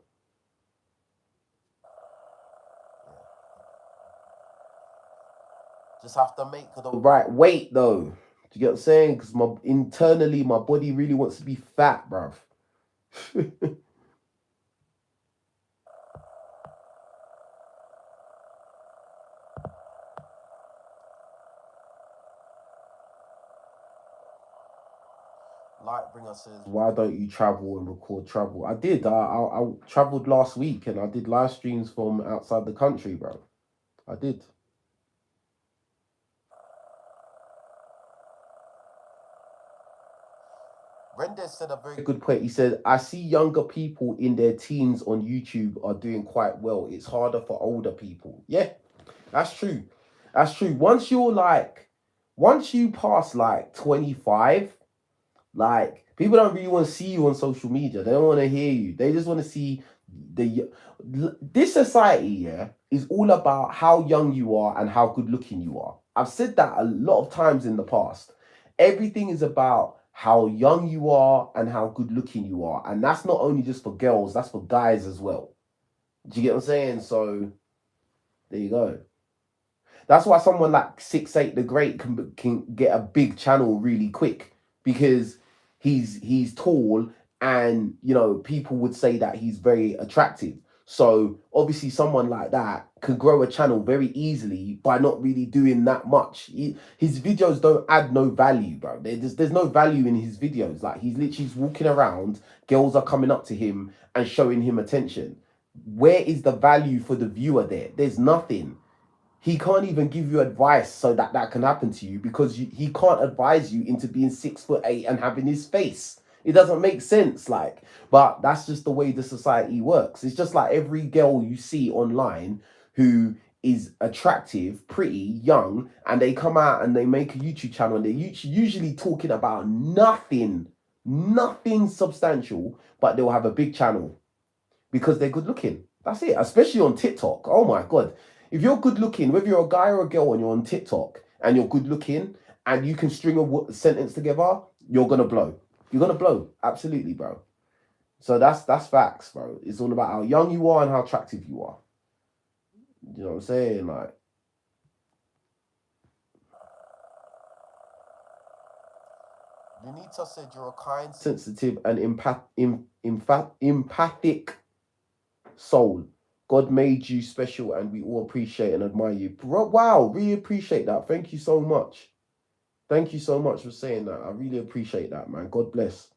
Just have to make the right weight, though. Do you get what I'm saying? Because internally, my body really wants to be fat, bruv. Lightbringer says, why don't you travel and record travel? I did. I traveled last week and I did live streams from outside the country, bro. I did. Rendez said a very good point. He said, I see younger people in their teens on YouTube are doing quite well. It's harder for older people. Yeah, that's true. That's true. Once you pass like 25, like, people don't really want to see you on social media. They don't want to hear you. They just want to see this society, yeah, is all about how young you are and how good looking you are. I've said that a lot of times in the past. Everything is about how young you are and how good looking you are. And that's not only just for girls, that's for guys as well. Do you get what I'm saying? So there you go. That's why someone like 68 the Great can get a big channel really quick, because he's tall and, you know, people would say that he's very attractive. So obviously someone like that could grow a channel very easily by not really doing that much. His videos don't add no value, bro. There's no value in his videos. Like, he's literally walking around, girls are coming up to him and showing him attention. Where is the value for the viewer there? There's nothing. He can't even give you advice so that can happen to you, because he can't advise you into being 6'8" and having his face. It doesn't make sense, like, but that's just the way the society works. It's just like every girl you see online who is attractive, pretty, young, and they come out and they make a YouTube channel and they're usually talking about nothing substantial, but they'll have a big channel because they're good looking. That's it, especially on TikTok. Oh my God. If you're good looking, whether you're a guy or a girl and you're on TikTok and you're good looking and you can string a sentence together, you're going to blow. You're going to blow. Absolutely, bro. So that's facts, bro. It's all about how young you are and how attractive you are. You know what I'm saying? Like, Lunita said you're a kind, sensitive, and empathic soul. God made you special and we all appreciate and admire you. Wow, really appreciate that. Thank you so much. Thank you so much for saying that. I really appreciate that, man. God bless.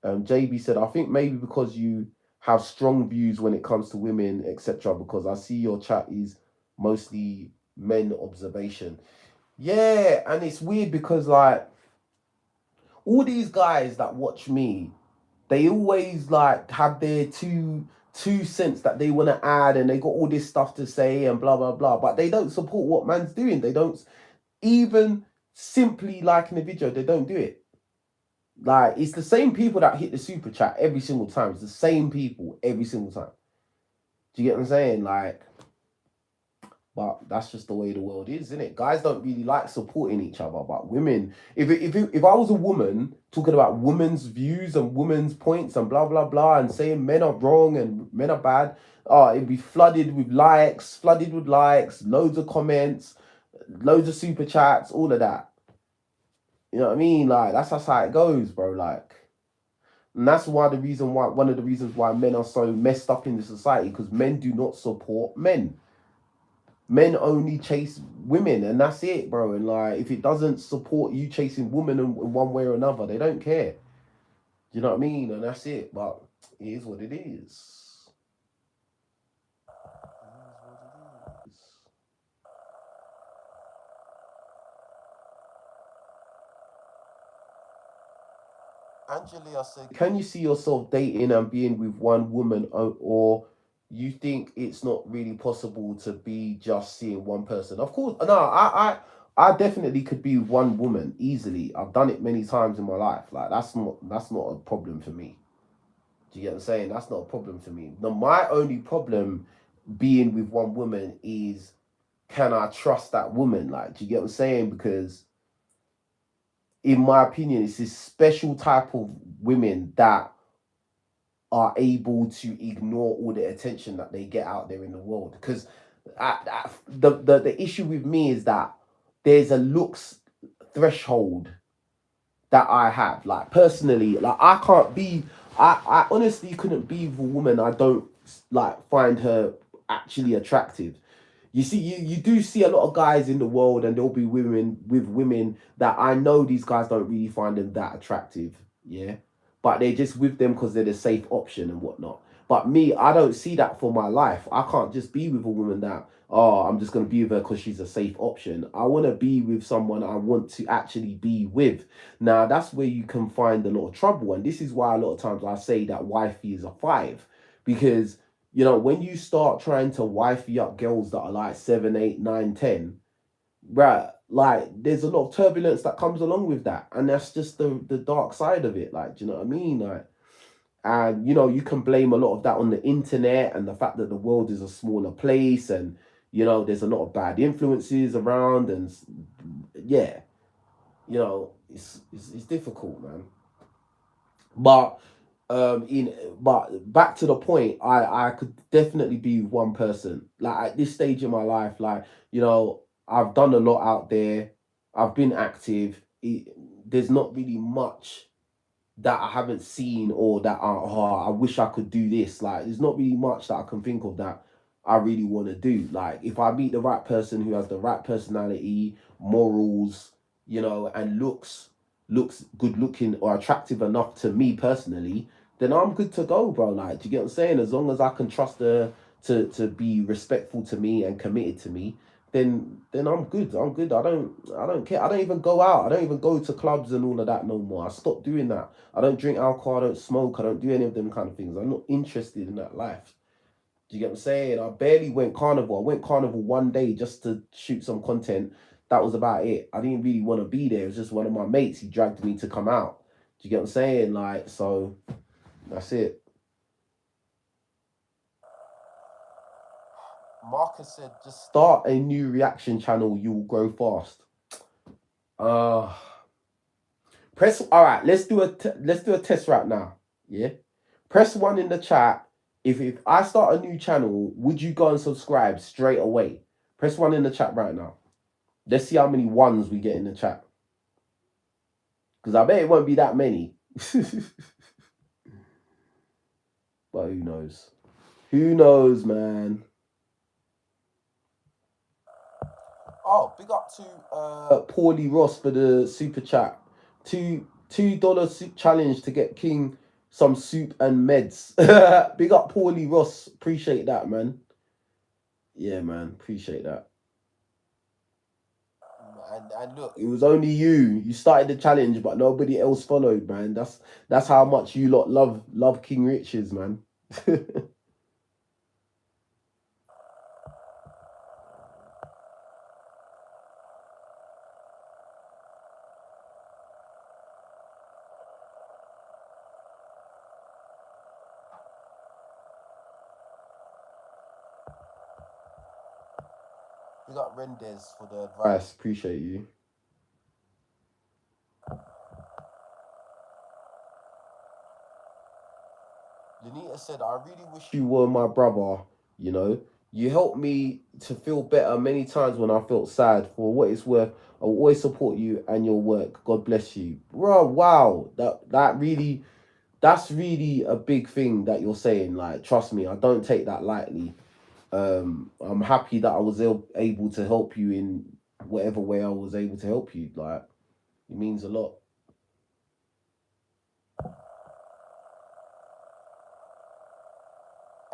JB said, I think maybe because you have strong views when it comes to women, etc. Because I see your chat is mostly men observation. Yeah, and it's weird because like all these guys that watch me, they always like have their two cents that they want to add, and they got all this stuff to say and blah blah blah, but they don't support what man's doing. They don't even simply liking the video, they don't do it. Like it's the same people that hit the super chat every single time. It's the same people every single time. Do you get what I'm saying? Like, but that's just the way the world is, isn't it? Guys don't really like supporting each other, but women, if I was a woman talking about women's views and women's points and blah blah blah, and saying men are wrong and men are bad, it'd be flooded with likes, loads of comments, loads of super chats, all of that. You know what I mean? Like that's how it goes, bro. Like, and that's one of the reasons why men are so messed up in the society, because men do not support men. Men only chase women, and that's it, bro. And like, if it doesn't support you chasing women in one way or another, they don't care. You know what I mean? And that's it. But it is what it is. Angela said, "Can you see yourself dating and being with one woman, or you think it's not really possible to be just seeing one person?" Of course, no. I definitely could be with one woman easily. I've done it many times in my life. Like that's not a problem for me. Do you get what I'm saying? That's not a problem for me. Now, my only problem being with one woman is, can I trust that woman? Like, do you get what I'm saying? Because in my opinion, it's this special type of women that are able to ignore all the attention that they get out there in the world. Because the issue with me is that there's a looks threshold that I have. Like personally, like I can't be. I honestly couldn't be with a woman I don't like find her actually attractive. You see, you do see a lot of guys in the world, and there'll be women with women that I know these guys don't really find them that attractive. Yeah, but they're just with them because they're the safe option and whatnot. But me, I don't see that for my life. I can't just be with a woman that, oh, I'm just gonna be with her because she's a safe option. I want to be with someone I want to actually be with. Now that's where you can find a lot of trouble, and this is why a lot of times I say that wifey is a five, because when you start trying to wifey up girls that are like 7, 8, 9, 10, right? Like there's a lot of turbulence that comes along with that, and that's just the dark side of it. Like, do you know what I mean? Like, and you can blame a lot of that on the internet and the fact that the world is a smaller place, and there's a lot of bad influences around, and yeah, it's difficult, man. But in but back to the point, I could definitely be one person. Like at this stage in my life, like I've done a lot out there. I've been active. There's not really much that I haven't seen, or that I wish I could do this. Like there's not really much that I can think of that I really want to do. Like if I meet the right person who has the right personality, morals, and looks good looking or attractive enough to me personally, then I'm good to go, bro. Like, do you get what I'm saying? As long as I can trust her to be respectful to me and committed to me, then I'm good. I'm good. I don't care. I don't even go out. I don't even go to clubs and all of that no more. I stopped doing that. I don't drink alcohol. I don't smoke. I don't do any of them kind of things. I'm not interested in that life. Do you get what I'm saying? I barely went carnival. I went carnival one day just to shoot some content. That was about it. I didn't really want to be there. It was just one of my mates. He dragged me to come out. Do you get what I'm saying? Like, so that's it. Marcus said, just start a new reaction channel. You will grow fast. Uh Press. All right. Let's do a test right now. Yeah. Press one in the chat. If I start a new channel, would you go and subscribe straight away? Press one in the chat right now. Let's see how many ones we get in the chat. Because I bet it won't be that many. But who knows? Who knows, man? Oh, big up to Paulie Ross for the super chat. $2 soup challenge to get King some soup and meds. Big up Paulie Ross. Appreciate that, man. Yeah, man. Appreciate that. And look, it was only you. You started the challenge, but nobody else followed, man. That's how much you lot love King Richards, man. We got Rendez for the advice. Appreciate you. Lenita said, I really wish you were my brother, you know. You helped me to feel better many times when I felt sad. For what it's worth, I will always support you and your work. God bless you. Bro, wow. That's really a big thing that you're saying. Like, trust me, I don't take that lightly. I'm happy that I was able to help you in whatever way I was able to help you. Like, it means a lot.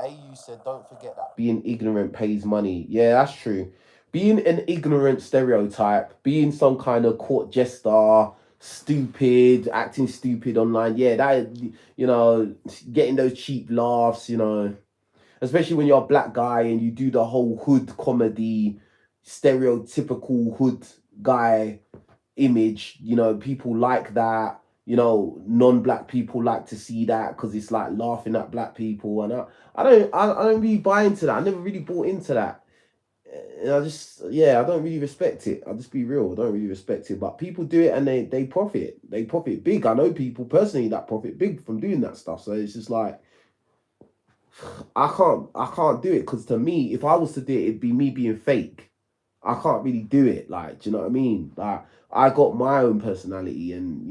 AU said, don't forget that being ignorant pays money. Yeah, that's true. Being an ignorant stereotype, being some kind of court jester, stupid, acting stupid online. Yeah, that, getting those cheap laughs, especially when you're a black guy and you do the whole hood comedy, stereotypical hood guy image. People like that. Non-black people like to see that because it's like laughing at black people, and I don't really buy into that. I never really bought into that. And I don't really respect it. I'll just be real. I don't really respect it. But people do it and they profit. They profit big. I know people personally that profit big from doing that stuff. So it's just like I can't do it because to me, if I was to do it, it'd be me being fake. I can't really do it. Like, do you know what I mean? Like, I got my own personality, and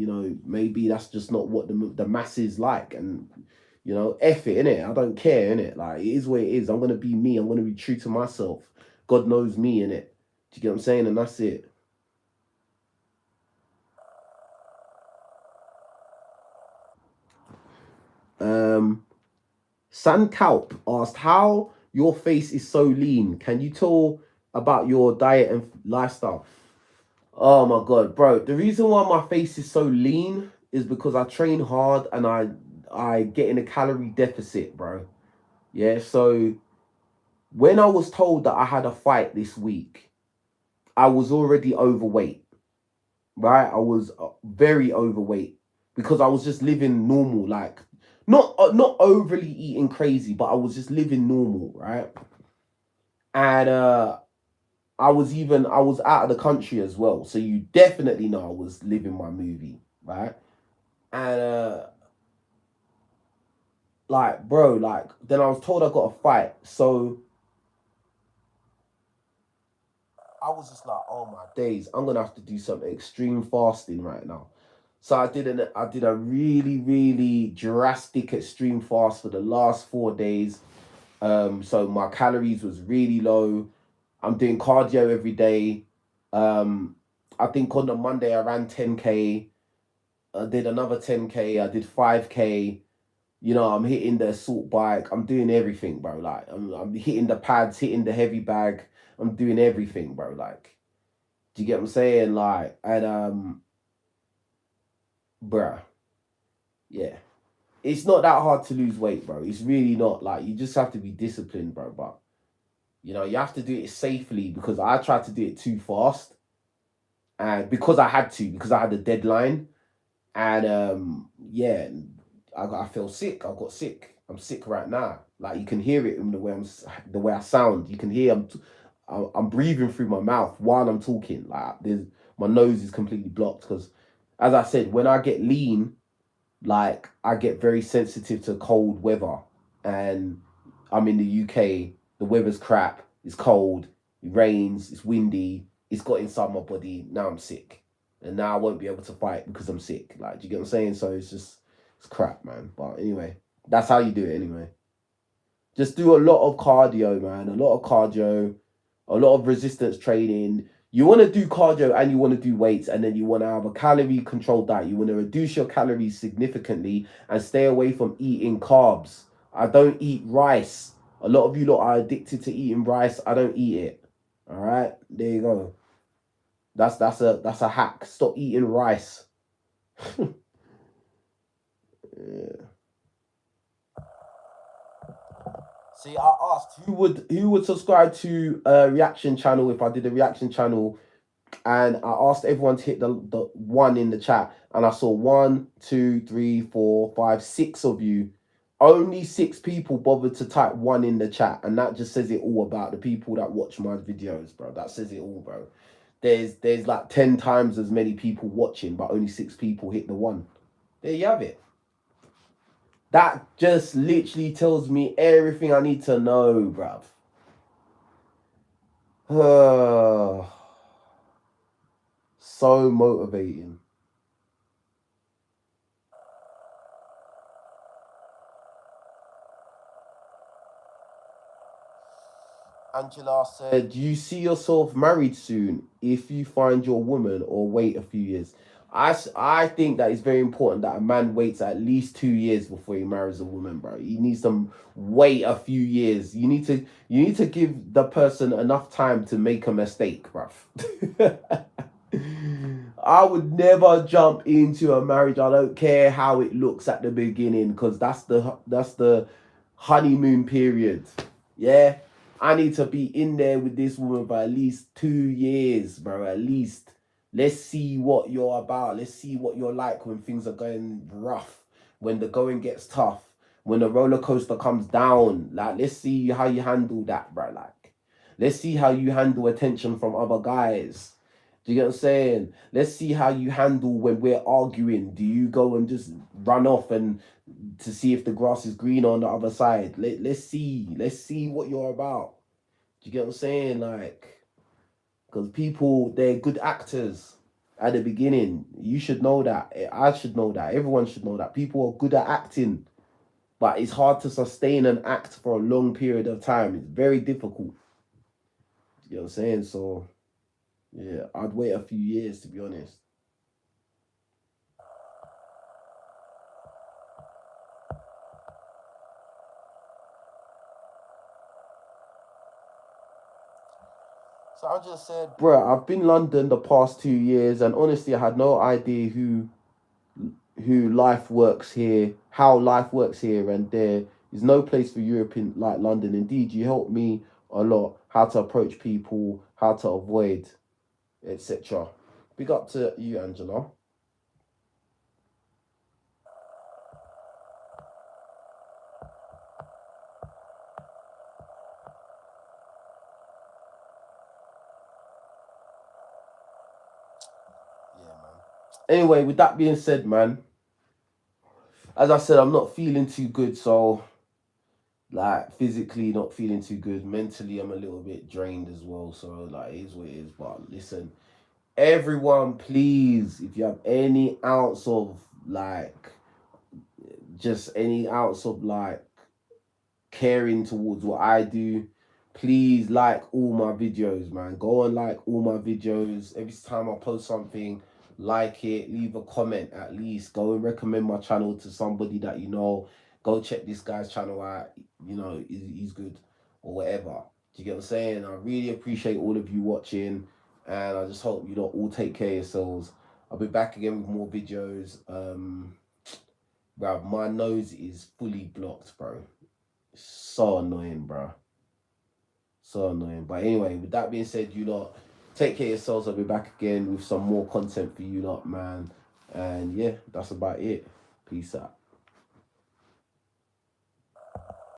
maybe that's just not what the masses like. And F it, innit? I don't care, innit? Like, it is what it is. I'm gonna be me. I'm gonna be true to myself. God knows me, innit? Do you get what I'm saying? And that's it. Um, San Kalp asked how your face is so lean. Can you tell about your diet and lifestyle? Oh my god, bro. The reason why my face is so lean is because I train hard and I get in a calorie deficit, bro. Yeah, so when I was told that I had a fight this week, I was already overweight, right? I was very overweight because I was just living normal, like not overly eating crazy, but I was just living normal, right? And I was out of the country as well, so you definitely know I was living my movie, right? And like, bro, like then I was told I got a fight. So I was just like, oh my days, I'm gonna have to do some extreme fasting right now. So I did a really, really drastic extreme fast for the last 4 days. So my calories was really low. I'm doing cardio every day. Um, I think on the Monday I ran 10K. I did another 10K. I did 5K. I'm hitting the assault bike. I'm doing everything, bro. Like I'm hitting the pads, hitting the heavy bag. I'm doing everything, bro. Like, do you get what I'm saying? Like, and bruh, yeah. It's not that hard to lose weight, bro. It's really not. Like, you just have to be disciplined, bro. But you have to do it safely because I tried to do it too fast, and because I had a deadline, and yeah, I feel sick. I got sick. I'm sick right now. Like you can hear it in the way I sound. You can hear I'm breathing through my mouth while I'm talking. Like there's my nose is completely blocked because, as I said, when I get lean, like I get very sensitive to cold weather, and I'm in the UK. The weather's crap. It's cold. It rains. It's windy. It's got inside my body. Now I'm sick, and now I won't be able to fight because I'm sick. Like, do you get what I'm saying? So it's crap, man. But anyway, that's how you do it. Anyway, just do a lot of cardio, man. A lot of cardio, a lot of resistance training. You want to do cardio and you want to do weights, and then you want to have a calorie controlled diet. You want to reduce your calories significantly and stay away from eating carbs. I don't eat rice. A lot of you lot are addicted to eating rice. I don't eat it. All right, there you go. That's a hack. Stop eating rice. Yeah. See, I asked who would subscribe to a reaction channel if I did a reaction channel, and I asked everyone to hit the one in the chat, and I saw 1, 2, 3, 4, 5, 6 of you. Only 6 people bothered to type one in the chat, and that just says it all about the people that watch my videos, bro. That says it all, bro. There's like 10 times as many people watching, but only 6 people hit the one. There you have it. That just literally tells me everything I need to know, bruv. So motivating. Angela said, "Do you see yourself married soon if you find your woman, or wait a few years?" I think that it's very important that a man waits at least 2 years before he marries a woman, bro. He needs to wait a few years. You need to give the person enough time to make a mistake, bruv. I would never jump into a marriage. I don't care how it looks at the beginning, because that's the honeymoon period. Yeah, I need to be in there with this woman for at least 2 years, bro. At least. Let's see what you're about. Let's see what you're like when things are going rough, when the going gets tough, when the roller coaster comes down. Like, let's see how you handle that, bro. Like, let's see how you handle attention from other guys. Do you get what I'm saying? Let's see how you handle when we're arguing. Do you go and just run off and to see if the grass is green on the other side? Let's see what you're about. Do you get what I'm saying? Like, because people, they're good actors at the beginning. You should know that. I should know that. Everyone should know that. People are good at acting, but it's hard to sustain an act for a long period of time. It's very difficult. You know what I'm saying? So, yeah, I'd wait a few years, to be honest. So I just said, bruh, I've been London the past 2 years, and honestly, I had no idea who life works here, how life works here, and there is no place for Europe in like London. Indeed, you helped me a lot, how to approach people, how to avoid, etc. Big up to you, Angela. Yeah, man. Anyway, with that being said, man, as I said, I'm not feeling too good, so like physically not feeling too good. Mentally, I'm a little bit drained as well. So like, it is what it is. But listen, everyone, please, if you have any ounce of like, just any ounce of like caring towards what I do, please like all my videos, man. Go and like all my videos. Every time I post something, like it, leave a comment at least. Go and recommend my channel to somebody that you know. Go check this guy's channel out. You know, he's good or whatever. Do you get what I'm saying? I really appreciate all of you watching, and I just hope you don't all take care of yourselves. I'll be back again with more videos. Bro, my nose is fully blocked, bro. So annoying, bro. So annoying. But anyway, with that being said, you lot, take care of yourselves. I'll be back again with some more content for you lot, man. And yeah, that's about it. Peace out.